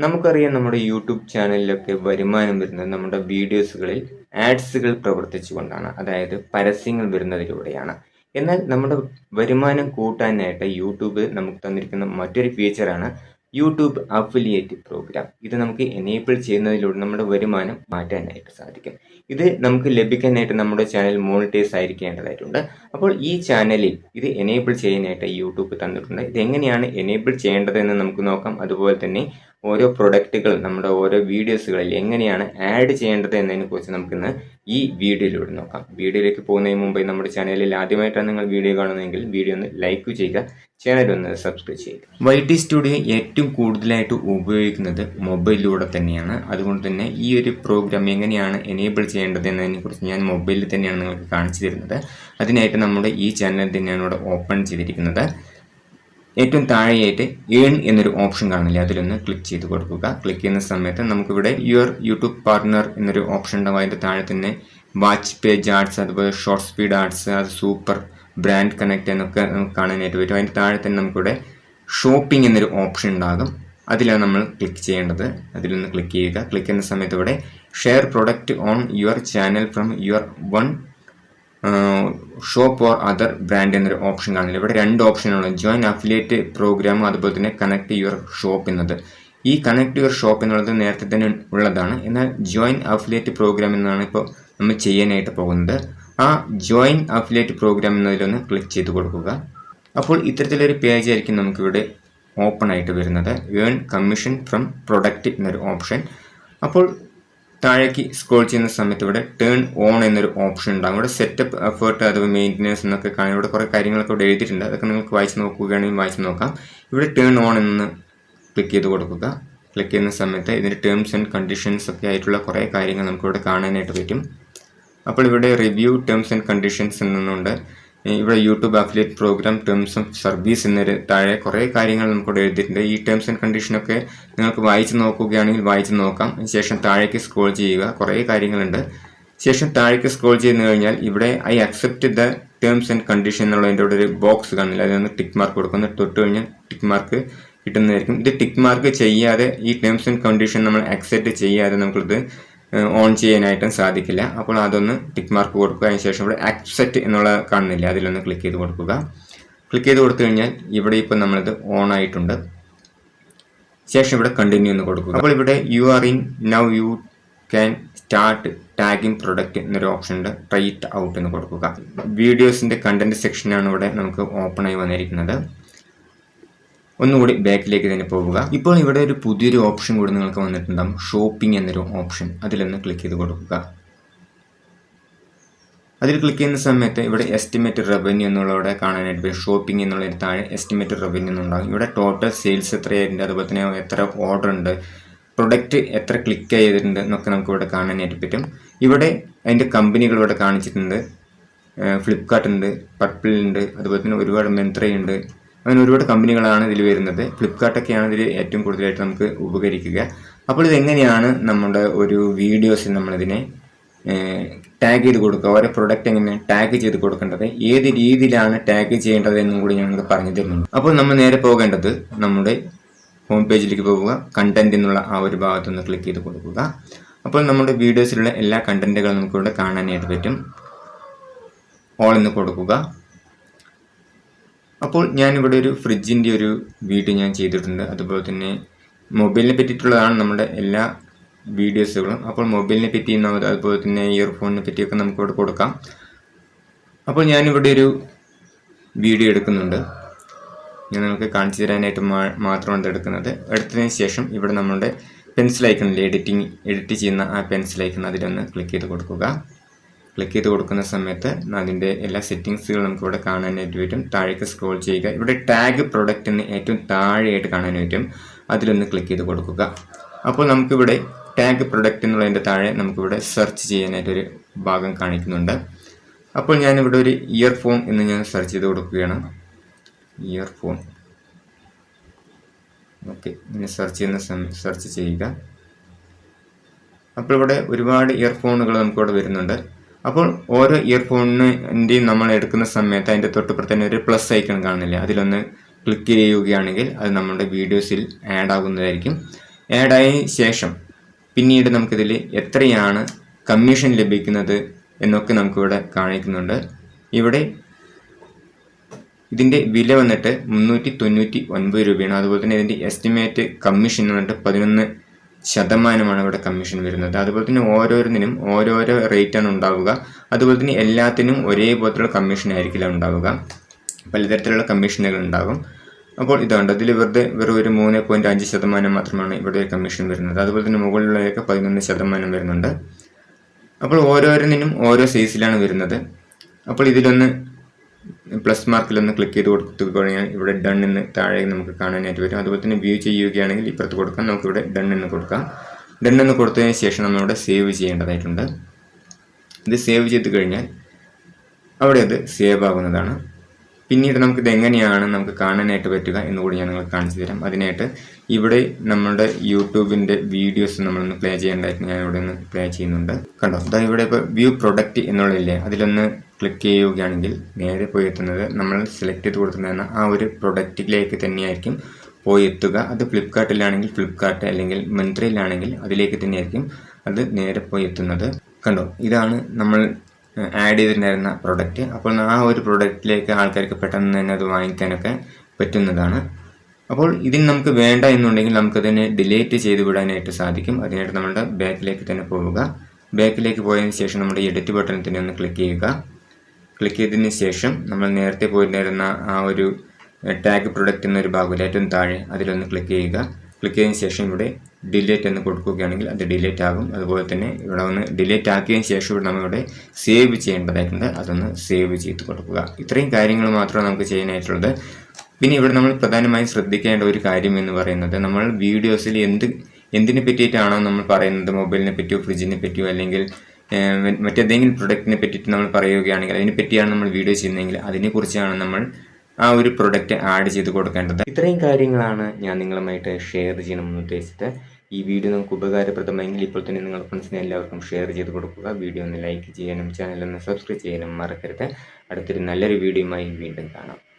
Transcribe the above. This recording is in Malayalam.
നമുക്കറിയാം നമ്മുടെ യൂട്യൂബ് ചാനലിലൊക്കെ വരുമാനം വരുന്നത് നമ്മുടെ വീഡിയോസുകളിൽ ആഡ്സുകൾ പ്രവർത്തിച്ചുകൊണ്ടാണ്, അതായത് പരസ്യങ്ങൾ വരുന്നതിലൂടെയാണ്. എന്നാൽ നമ്മുടെ വരുമാനം കൂട്ടാനായിട്ട് യൂട്യൂബ് നമുക്ക് തന്നിരിക്കുന്ന മറ്റൊരു ഫീച്ചറാണ് യൂട്യൂബ് അഫിലിയേറ്റ് പ്രോഗ്രാം. ഇത് നമുക്ക് എനേബിൾ ചെയ്യുന്നതിലൂടെ നമ്മുടെ വരുമാനം മാറ്റാനായിട്ട് സാധിക്കും. ഇത് നമുക്ക് ലഭിക്കാനായിട്ട് നമ്മുടെ ചാനൽ മോണിറ്റൈസ് ആയിരിക്കേണ്ടതായിട്ടുണ്ട്. അപ്പോൾ ഈ ചാനലിൽ ഇത് എനേബിൾ ചെയ്യാനായിട്ട് യൂട്യൂബ് തന്നിട്ടുണ്ട്. ഇതെങ്ങനെയാണ് എനേബിൾ ചെയ്യേണ്ടതെന്ന് നമുക്ക് നോക്കാം. അതുപോലെ തന്നെ ഓരോ പ്രൊഡക്റ്റുകൾ നമ്മുടെ ഓരോ വീഡിയോസുകളിൽ എങ്ങനെയാണ് ആഡ് ചെയ്യേണ്ടത് എന്നതിനെക്കുറിച്ച് നമുക്കിന്ന് ഈ വീഡിയോയിലൂടെ നോക്കാം. വീഡിയോയിലേക്ക് പോകുന്നതിന് മുമ്പ് നമ്മുടെ ചാനലിൽ ആദ്യമായിട്ടാണ് നിങ്ങൾ വീഡിയോ കാണുന്നതെങ്കിൽ വീഡിയോ ഒന്ന് ലൈക്ക് ചെയ്യുക, ചാനൽ ഒന്ന് സബ്സ്ക്രൈബ് ചെയ്യുക. YT സ്റ്റുഡിയോ ഏറ്റവും കൂടുതലായിട്ട് ഉപയോഗിക്കുന്നത് മൊബൈലിലൂടെ തന്നെയാണ്. അതുകൊണ്ട് തന്നെ ഈ ഒരു പ്രോഗ്രാം എങ്ങനെയാണ് എനേബിൾ ചെയ്യേണ്ടത് എന്നതിനെക്കുറിച്ച് ഞാൻ മൊബൈലിൽ തന്നെയാണ് നിങ്ങൾക്ക് കാണിച്ചു തരുന്നത്. അതിനായിട്ട് നമ്മുടെ ഈ ചാനൽ തന്നെയാണ് ഇവിടെ ഓപ്പൺ ചെയ്തിരിക്കുന്നത്. ഏറ്റവും താഴെയായിട്ട് ഏൺ എന്നൊരു ഓപ്ഷൻ കാണില്ലേ, അതിലൊന്ന് ക്ലിക്ക് ചെയ്ത് കൊടുക്കുക. ക്ലിക്ക് ചെയ്യുന്ന സമയത്ത് നമുക്കിവിടെ യുവർ യൂട്യൂബ് പാർട്ട്ണർ എന്നൊരു ഓപ്ഷൻ ഉണ്ടാവും. അതിൻ്റെ താഴെ തന്നെ വാച്ച് പേജ് ആഡ്സ്, അതുപോലെ ഷോർട്ട് സ്പീഡ് ആഡ്സ്, അത് സൂപ്പർ ബ്രാൻഡ് കണക്ട് എന്നൊക്കെ നമുക്ക് കാണാനായിട്ട് പറ്റും. അതിൻ്റെ താഴെ തന്നെ നമുക്കിവിടെ ഷോപ്പിംഗ് എന്നൊരു ഓപ്ഷൻ ഉണ്ടാകും. അതിലാണ് നമ്മൾ ക്ലിക്ക് ചെയ്യേണ്ടത്. അതിലൊന്ന് ക്ലിക്ക് ചെയ്യുക. ക്ലിക്ക് ചെയ്യുന്ന സമയത്ത് ഇവിടെ share product on your channel from your one shop or other brand എന്നൊരു ഓപ്ഷൻ കാണില്ല. ഇവിടെ രണ്ട് ഓപ്ഷനുള്ളത്, ജോയിൻ അഫിലിയേറ്റ് പ്രോഗ്രാം, അതുപോലെ തന്നെ കണക്ട് യുവർ ഷോപ്പ് എന്നത്. ഈ കണക്ട് യുവർ ഷോപ്പ് എന്നുള്ളത് നേരത്തെ തന്നെ ഉള്ളതാണ്. എന്നാൽ ജോയിൻ അഫിലിയേറ്റ് പ്രോഗ്രാം എന്നാണ് ഇപ്പോൾ നമ്മൾ ചെയ്യാനായിട്ട് പോകുന്നത്. ആ ജോയിൻ അഫിലിയേറ്റ് പ്രോഗ്രാം എന്നതിലൊന്ന് ക്ലിക്ക് ചെയ്ത് കൊടുക്കുക. അപ്പോൾ ഇത്തരത്തിലൊരു പേജ് ആയിരിക്കും നമുക്കിവിടെ ഓപ്പൺ ആയിട്ട് വരുന്നത്. ഏൺ കമ്മീഷൻ ഫ്രം പ്രൊഡക്റ്റ് എന്നൊരു ഓപ്ഷൻ. അപ്പോൾ താഴേക്ക് സ്ക്രോൾ ചെയ്യുന്ന സമയത്ത് ഇവിടെ ടേൺ ഓൺ എന്നൊരു ഓപ്ഷൻ ഉണ്ടാകും. ഇവിടെ സെറ്റപ്പ്, എഫേർട്ട്, അതുപോലെ മെയിൻ്റനൻസ് എന്നൊക്കെ കാണാം. ഇവിടെ കുറേ കാര്യങ്ങളൊക്കെ ഇവിടെ എഴുതിയിട്ടുണ്ട്. അതൊക്കെ നിങ്ങൾക്ക് വായിച്ച് നോക്കുകയാണെങ്കിൽ വായിച്ച് നോക്കാം. ഇവിടെ ടേൺ ഓൺ എന്ന് ക്ലിക്ക് ചെയ്ത് കൊടുക്കുക. ക്ലിക്ക് ചെയ്യുന്ന സമയത്ത് ഇതിൻ്റെ ടേംസ് ആൻഡ് കണ്ടീഷൻസ് ഒക്കെ ആയിട്ടുള്ള കുറേ കാര്യങ്ങൾ നമുക്കിവിടെ കാണാനായിട്ട് പറ്റും. അപ്പോൾ ഇവിടെ റിവ്യൂ ടേംസ് ആൻഡ് കണ്ടീഷൻസ് എന്നുണ്ട്. ഇവിടെ YouTube affiliate programme terms of service എന്നൊരു താഴെ കുറേ കാര്യങ്ങൾ നമുക്കിവിടെ എഴുതിയിട്ടുണ്ട്. ഈ ടേംസ് ആൻഡ് കണ്ടീഷനൊക്കെ നിങ്ങൾക്ക് വായിച്ച് നോക്കുകയാണെങ്കിൽ വായിച്ച് നോക്കാം. ശേഷം താഴേക്ക് സ്ക്രോൾ ചെയ്യുക. കുറേ കാര്യങ്ങളുണ്ട്. ശേഷം താഴേക്ക് സ്ക്രോൾ ചെയ്ത് കഴിഞ്ഞാൽ ഇവിടെ I accept the terms and condition എന്നുള്ളതിൻ്റെ ഇവിടെ ഒരു ബോക്സ് കാണില്ല. അതിനൊന്ന് ടിക്ക് മാർക്ക് കൊടുക്കുന്നു. തൊട്ട് കഴിഞ്ഞാൽ ടിക്ക് മാർക്ക് കിട്ടുന്നതായിരിക്കും. ഇത് ടിക്ക് മാർക്ക് ചെയ്യാതെ, ഈ ടേംസ് ആൻഡ് കണ്ടീഷൻ നമ്മൾ അക്സെപ്റ്റ് ചെയ്യാതെ നമുക്കിത് ഓൺ ചെയ്യാനായിട്ടും സാധിക്കില്ല. അപ്പോൾ അതൊന്ന് ടിക്ക് മാർക്ക് കൊടുക്കുക. അതിനുശേഷം ഇവിടെ അക്സെപ്റ്റ് എന്നുള്ള കാണുന്നില്ല, അതിലൊന്ന് ക്ലിക്ക് ചെയ്ത് കൊടുക്കുക. ക്ലിക്ക് ചെയ്ത് കൊടുത്തു കഴിഞ്ഞാൽ ഇവിടെ ഇപ്പോൾ നമ്മളിത് ഓൺ ആയിട്ടുണ്ട്. ശേഷം ഇവിടെ കണ്ടിന്യൂ എന്ന് കൊടുക്കുക. അപ്പോൾ ഇവിടെ you are in now you can start tagging product എന്നൊരു ഓപ്ഷൻ ഉണ്ട്. ട്രൈ ഇറ്റ് ഔട്ട് എന്ന് കൊടുക്കുക. വീഡിയോസിൻ്റെ കണ്ടന്റ് സെക്ഷനാണ് ഇവിടെ നമുക്ക് ഓപ്പൺ ആയി വന്നിരിക്കുന്നത്. ഒന്നുകൂടി ബാക്കിലേക്ക് തന്നെ പോകുക. ഇപ്പോൾ ഇവിടെ ഒരു പുതിയൊരു ഓപ്ഷൻ കൂടി നിങ്ങൾക്ക് വന്നിട്ടുണ്ടാകും, ഷോപ്പിംഗ് എന്നൊരു ഓപ്ഷൻ. അതിലൊന്ന് ക്ലിക്ക് ചെയ്ത് കൊടുക്കുക. അതിൽ ക്ലിക്ക് ചെയ്യുന്ന സമയത്ത് ഇവിടെ എസ്റ്റിമേറ്റഡ് റവന്യൂ എന്നുള്ളവിടെ കാണാനായിട്ട് പറ്റും. ഷോപ്പിംഗ് എന്നുള്ളതിന് താഴെ എസ്റ്റിമേറ്റഡ് റവന്യൂ എന്നുണ്ടാകും. ഇവിടെ ടോട്ടൽ സെയിൽസ് എത്രയായിട്ടുണ്ട്, അതുപോലെ തന്നെ എത്ര ഓർഡർ ഉണ്ട്, പ്രൊഡക്റ്റ് എത്ര ക്ലിക്ക് ചെയ്തിട്ടുണ്ട് എന്നൊക്കെ നമുക്ക് ഇവിടെ കാണാനായിട്ട് പറ്റും. ഇവിടെ അതിൻ്റെ കമ്പനികൾ ഇവിടെ കാണിച്ചിട്ടുണ്ട്. ഫ്ലിപ്കാർട്ട് ഉണ്ട്, പർപ്പിൾ ഉണ്ട്, അതുപോലെ തന്നെ ഒരുപാട് മെന്ത്രയുണ്ട്. അങ്ങനെ ഒരുപാട് കമ്പനികളാണ് ഇതിൽ വരുന്നത്. ഫ്ലിപ്കാർട്ടൊക്കെയാണ് ഇതിൽ ഏറ്റവും കൂടുതലായിട്ട് നമുക്ക് ഉപകരിക്കുക. അപ്പോൾ ഇതെങ്ങനെയാണ് നമ്മുടെ ഒരു വീഡിയോസിൽ നമ്മളിതിനെ ടാഗ് ചെയ്ത് കൊടുക്കുക, ഓരോ പ്രൊഡക്റ്റ് എങ്ങനെ ടാഗ് ചെയ്ത് കൊടുക്കേണ്ടത്, ഏത് രീതിയിലാണ് ടാഗ് ചെയ്യേണ്ടത് എന്നും കൂടി ഞാൻ നിങ്ങൾക്ക് പറഞ്ഞു തരുന്നുണ്ട്. അപ്പോൾ നമ്മൾ നേരെ പോകേണ്ടത് നമ്മുടെ ഹോം പേജിലേക്ക് പോവുക. കണ്ടന്റ് എന്നുള്ള ആ ഒരു ഭാഗത്തൊന്ന് ക്ലിക്ക് ചെയ്ത് കൊടുക്കുക. അപ്പോൾ നമ്മുടെ വീഡിയോസിലുള്ള എല്ലാ കണ്ടന്റുകളും നമുക്കിവിടെ കാണാനായിട്ട് പറ്റും. ഓൾ എന്ന് കൊടുക്കുക. അപ്പോൾ ഞാനിവിടെ ഒരു ഫ്രിഡ്ജിൻ്റെ ഒരു വീഡിയോ ഞാൻ ചെയ്തിട്ടുണ്ട്. അതുപോലെ തന്നെ മൊബൈലിനെ പറ്റിയിട്ടുള്ളതാണ് നമ്മുടെ എല്ലാ വീഡിയോസുകളും. അപ്പോൾ മൊബൈലിനെ പറ്റി, അതുപോലെ തന്നെ ഇയർഫോണിനെ പറ്റിയൊക്കെ നമുക്കിവിടെ കൊടുക്കാം. അപ്പോൾ ഞാനിവിടെ ഒരു വീഡിയോ എടുക്കുന്നുണ്ട്. ഞാൻ നിങ്ങൾക്ക് കാണിച്ചു തരാനായിട്ട് മാത്രമാണ് ഇത് എടുക്കുന്നത്. എടുത്തതിന് ശേഷം ഇവിടെ നമ്മുടെ പെൻസിൽ ഐക്കണിൽ എഡിറ്റ് ചെയ്യുന്ന ആ പെൻസിൽ ഐക്കൺ, അതിലൊന്ന് ക്ലിക്ക് ചെയ്ത് കൊടുക്കുക. ക്ലിക്ക് ചെയ്ത് കൊടുക്കുന്ന സമയത്ത് അതിൻ്റെ എല്ലാ സെറ്റിങ്സുകളും നമുക്കിവിടെ കാണാനായിട്ട് പറ്റും. താഴേക്ക് സ്ക്രോൾ ചെയ്യുക. ഇവിടെ ടാഗ് പ്രൊഡക്റ്റ് എന്ന് ഏറ്റവും താഴെയായിട്ട് കാണാൻ പറ്റും. അതിലൊന്ന് ക്ലിക്ക് ചെയ്ത് കൊടുക്കുക. അപ്പോൾ നമുക്കിവിടെ ടാഗ് പ്രൊഡക്റ്റ് എന്നുള്ളതിൻ്റെ താഴെ നമുക്കിവിടെ സെർച്ച് ചെയ്യാനായിട്ടൊരു ഭാഗം കാണിക്കുന്നുണ്ട്. അപ്പോൾ ഞാനിവിടെ ഒരു ഇയർഫോൺ എന്ന് ഞാൻ സെർച്ച് ചെയ്ത് കൊടുക്കുകയാണ്. Earphone, okay. ഇങ്ങനെ സെർച്ച് ചെയ്യുക. അപ്പോൾ ഇവിടെ ഒരുപാട് ഇയർഫോണുകൾ നമുക്കിവിടെ വരുന്നുണ്ട്. അപ്പോൾ ഓരോ ഇയർഫോണിൻ്റെയും നമ്മൾ എടുക്കുന്ന സമയത്ത് അതിൻ്റെ തൊട്ടുപുറത്ത് തന്നെ ഒരു പ്ലസ് ഐക്കൺ കാണില്ല, അതിലൊന്ന് ക്ലിക്ക് ചെയ്യുകയാണെങ്കിൽ അത് നമ്മുടെ വീഡിയോസിൽ ആഡ് ആകുന്നതായിരിക്കും. ആഡായതിനു ശേഷം പിന്നീട് നമുക്കിതിൽ എത്രയാണ് കമ്മീഷൻ ലഭിക്കുന്നത് എന്നൊക്കെ നമുക്കിവിടെ കാണിക്കുന്നുണ്ട്. ഇവിടെ ഇതിൻ്റെ വില വന്നിട്ട് 399 രൂപയാണ്. അതുപോലെ തന്നെ ഇതിൻ്റെ എസ്റ്റിമേറ്റ് കമ്മീഷൻ വന്നിട്ട് 11% ഇവിടെ കമ്മീഷൻ വരുന്നത്. അതുപോലെ തന്നെ ഓരോന്നിനും ഓരോരോ റേറ്റാണ് ഉണ്ടാവുക. അതുപോലെ തന്നെ എല്ലാത്തിനും ഒരേപോലത്തുള്ള കമ്മീഷൻ ആയിരിക്കില്ല ഉണ്ടാവുക, പലതരത്തിലുള്ള കമ്മീഷനുകൾ ഉണ്ടാകും. അപ്പോൾ ഇതുണ്ട്, ഇതിൽ വെറും ഒരു 3.5% മാത്രമാണ് ഇവിടെ കമ്മീഷൻ വരുന്നത്. അതുപോലെ തന്നെ മുകളിലുള്ളതൊക്കെ 11% വരുന്നുണ്ട്. അപ്പോൾ ഓരോന്നിനും ഓരോ സൈസിലാണ് വരുന്നത്. അപ്പോൾ ഇതിലൊന്ന് പ്ലസ് മാർക്കിലൊന്ന് ക്ലിക്ക് ചെയ്ത് കൊടുത്തു കഴിഞ്ഞാൽ ഇവിടെ ഡൺ എന്ന് താഴെ നമുക്ക് കാണാനായിട്ട് വരും. അതുപോലെ തന്നെ വ്യൂ ചെയ്യുകയാണെങ്കിൽ ഇപ്പുറത്ത് കൊടുക്കാം, നമുക്കിവിടെ ഡൺ എന്ന് കൊടുക്കാം. ഡൺ എന്ന് കൊടുത്തതിന് ശേഷം നമ്മളിവിടെ സേവ് ചെയ്യേണ്ടതായിട്ടുണ്ട്. ഇത് സേവ് ചെയ്ത് കഴിഞ്ഞാൽ അവിടെ അത് സേവ് ആകുന്നതാണ്. പിന്നീട് നമുക്കിത് എങ്ങനെയാണ് നമുക്ക് കാണാനായിട്ട് പറ്റുക എന്നുകൂടി ഞാൻ നിങ്ങൾക്ക് കാണിച്ചു തരാം. അതിനായിട്ട് ഇവിടെ നമ്മുടെ യൂട്യൂബിൻ്റെ വീഡിയോസ് നമ്മളൊന്ന് പ്ലേ ചെയ്യേണ്ടതായിട്ട് ഞാൻ ഇവിടെ ഒന്ന് പ്ലേ ചെയ്യുന്നുണ്ട്. കണ്ടോ, അതായത് ഇവിടെ ഇപ്പോൾ വ്യൂ പ്രൊഡക്റ്റ് എന്നുള്ളതില്ലേ, അതിലൊന്ന് ക്ലിക്ക് ചെയ്യുകയാണെങ്കിൽ നേരെ പോയി എത്തുന്നത് നമ്മൾ സെലക്ട് ചെയ്ത് കൊടുത്തിരുന്ന ആ ഒരു പ്രൊഡക്റ്റിലേക്ക് തന്നെയായിരിക്കും പോയി എത്തുക. അത് ഫ്ലിപ്കാർട്ടിലാണെങ്കിൽ ഫ്ലിപ്കാർട്ട്, അല്ലെങ്കിൽ മിന്ത്രയിലാണെങ്കിൽ അതിലേക്ക് തന്നെയായിരിക്കും അത് നേരെ പോയി എത്തുന്നത്. കണ്ടോ, ഇതാണ് നമ്മൾ ആഡ് ചെയ്തിട്ടുണ്ടായിരുന്ന പ്രൊഡക്റ്റ്. അപ്പോൾ ആ ഒരു പ്രൊഡക്റ്റിലേക്ക് ആൾക്കാർക്ക് പെട്ടെന്ന് തന്നെ അത് വാങ്ങിക്കാനൊക്കെ പറ്റുന്നതാണ്. അപ്പോൾ ഇതിന് നമുക്ക് വേണ്ട എന്നുണ്ടെങ്കിൽ നമുക്കതിനെ ഡിലീറ്റ് ചെയ്ത് വിടാനായിട്ട് സാധിക്കും. അതിനായിട്ട് നമ്മുടെ ബാക്കിലേക്ക് തന്നെ പോവുക. ബാക്കിലേക്ക് പോയതിന് ശേഷം നമ്മുടെ എഡിറ്റ് ബട്ടണിൽ തന്നെ ഒന്ന് ക്ലിക്ക് ചെയ്യുക. ക്ലിക്ക് ചെയ്തതിന് ശേഷം നമ്മൾ നേരത്തെ പോയിട്ടുണ്ടായിരുന്ന ആ ഒരു ടാഗ് പ്രൊഡക്റ്റ് എന്നൊരു ഭാഗമില്ല, ഏറ്റവും താഴെ അതിലൊന്ന് ക്ലിക്ക് ചെയ്യുക. ക്ലിക്ക് ചെയ്തതിന് ശേഷം ഇവിടെ ഡിലീറ്റ് എന്ന് കൊടുക്കുകയാണെങ്കിൽ അത് ഡിലീറ്റ് ആകും. അതുപോലെ തന്നെ ഇവിടെ ഒന്ന് ഡിലീറ്റ് ആക്കിയതിന് ശേഷം ഇവിടെ നമ്മളിവിടെ സേവ് ചെയ്യേണ്ടതായിട്ടുണ്ട്, അതൊന്ന് സേവ് ചെയ്ത് കൊടുക്കുക. ഇത്രയും കാര്യങ്ങൾ മാത്രമാണ് നമുക്ക് ചെയ്യാനായിട്ടുള്ളത്. പിന്നെ ഇവിടെ നമ്മൾ പ്രധാനമായും ശ്രദ്ധിക്കേണ്ട ഒരു കാര്യം എന്ന് പറയുന്നത്, നമ്മൾ വീഡിയോസിൽ എന്തിനെ പറ്റിയിട്ടാണോ നമ്മൾ പറയുന്നത്, മൊബൈലിനെ പറ്റിയോ ഫ്രിഡ്ജിനെ പറ്റിയോ അല്ലെങ്കിൽ മറ്റേതെങ്കിലും പ്രൊഡക്റ്റിനെ പറ്റിയിട്ട് നമ്മൾ പറയുകയാണെങ്കിൽ അതിനെ പറ്റിയാണ് നമ്മൾ വീഡിയോ ചെയ്യുന്നതെങ്കിൽ അതിനെക്കുറിച്ചാണ് നമ്മൾ ആ ഒരു പ്രൊഡക്റ്റ് ആഡ് ചെയ്ത് കൊടുക്കേണ്ടത്. ഇത്രയും കാര്യങ്ങളാണ് ഞാൻ നിങ്ങളുമായിട്ട് ഷെയർ ചെയ്യണമെന്ന് ഉദ്ദേശിച്ചത്. ഈ വീഡിയോ നിങ്ങൾക്ക് ഉപകാരപ്രദമെങ്കിൽ ഇപ്പോൾ തന്നെ നിങ്ങളുടെ ഫ്രണ്ട്സിനെ എല്ലാവർക്കും ഷെയർ ചെയ്ത് കൊടുക്കുക. വീഡിയോ ഒന്ന് ലൈക്ക് ചെയ്യാനും ചാനൽ ഒന്ന് സബ്സ്ക്രൈബ് ചെയ്യാനും മറക്കരുത്. അടുത്തൊരു നല്ലൊരു വീഡിയോയുമായി വീണ്ടും കാണാം.